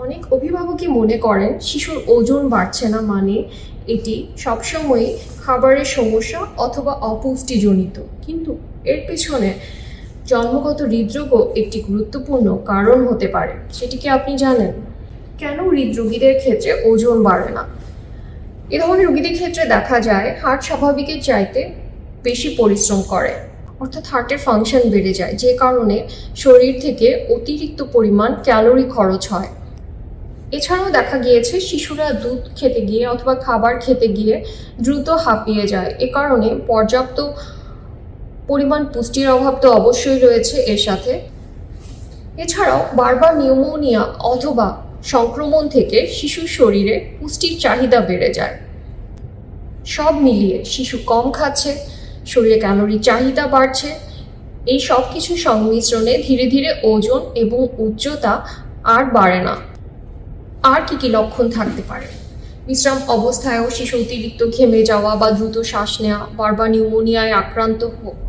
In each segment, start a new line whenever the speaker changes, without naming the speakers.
অনেক অভিভাবকই মনে করেন শিশুর ওজন বাড়ছে না মানে এটি সবসময় খাবারের সমস্যা অথবা অপুষ্টিজনিত, কিন্তু এর পেছনে জন্মগত হৃদরোগও একটি গুরুত্বপূর্ণ কারণ হতে পারে। সেটি কি আপনি জানেন? কেন হৃদরোগীদের ক্ষেত্রে ওজন বাড়ে না? এ ধরনের রোগীদের ক্ষেত্রে দেখা যায় হার্ট স্বাভাবিকের চাইতে বেশি পরিশ্রম করে, অর্থাৎ হার্টের ফাংশন বেড়ে যায়, যে কারণে শরীর থেকে অতিরিক্ত পরিমাণ ক্যালোরি খরচ হয়। এছাড়াও দেখা গিয়েছে শিশুরা দুধ খেতে গিয়ে অথবা খাবার খেতে গিয়ে দ্রুত হাঁপিয়ে যায়, এ কারণে পর্যাপ্ত পরিমাণ পুষ্টির অভাব তো অবশ্যই রয়েছে এর সাথে। এছাড়াও বারবার নিউমোনিয়া অথবা সংক্রমণ থেকে শিশুর শরীরে পুষ্টির চাহিদা বেড়ে যায়। সব মিলিয়ে শিশু কম খাচ্ছে, শরীরে ক্যালোরির চাহিদা বাড়ছে, এই সব কিছু সংমিশ্রণে ধীরে ধীরে ওজন এবং উচ্চতা আর বাড়ে না। আর কি কি লক্ষণ থাকতে পারে? বিশ্রাম অবস্থায়ও শিশু অতিরিক্ত ঘেমে যাওয়া বা দ্রুত শ্বাস নেওয়া, বারবার নিউমোনিয়ায় আক্রান্ত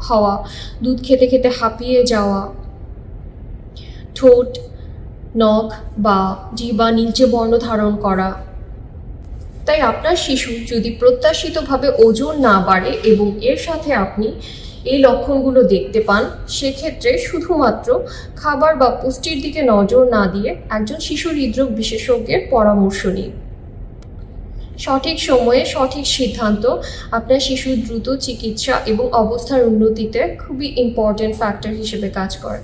হওয়া, দুধ খেতে খেতে হাঁপিয়ে যাওয়া, ঠোঁট, নখ বা জিহ্বা নীলচে বর্ণ ধারণ করা। তাই আপনার শিশু যদি প্রত্যাশিতভাবে ওজন না বাড়ে এবং এর সাথে আপনি এই লক্ষণগুলো দেখতে পান, সেক্ষেত্রে শুধুমাত্র খাবার বা পুষ্টির দিকে নজর না দিয়ে একজন শিশু হৃদরোগ বিশেষজ্ঞের পরামর্শ নিন। সঠিক সময়ে সঠিক সিদ্ধান্ত আপনার শিশুর দ্রুত চিকিৎসা এবং অবস্থার উন্নতিতে খুবই ইম্পর্টেন্ট ফ্যাক্টর হিসেবে কাজ করে।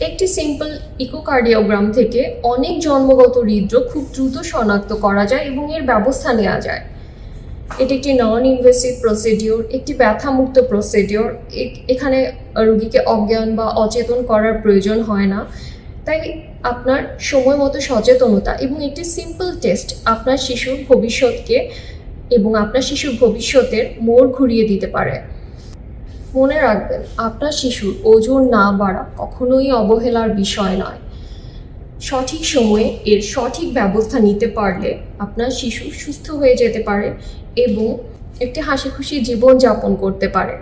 একটি সিম্পল ইকোকার্ডিওগ্রাম থেকে অনেক জন্মগত হৃদরোগ খুব দ্রুত শনাক্ত করা যায় এবং এর ব্যবস্থা নেওয়া যায়। এটি একটি নন ইনভেসিভ প্রসিডিওর, একটি ব্যথামুক্ত প্রসিডিওর। এখানে রোগীকে অজ্ঞান বা অচেতন করার প্রয়োজন হয় না। তাই আপনার সময় মতো সচেতনতা এবং একটি সিম্পল টেস্ট আপনার শিশুর ভবিষ্যৎকে এবং আপনার শিশুর ভবিষ্যতের মোড় ঘুরিয়ে দিতে পারে। মনে রাখবেন, আপনার শিশুর ওজন না বাড়া কখনোই অবহেলার বিষয় নয়। সঠিক সময়ে এর সঠিক ব্যবস্থা নিতে পারলে আপনার শিশু সুস্থ হয়ে যেতে পারে এবং একটি হাসিখুশি জীবন যাপন করতে পারে।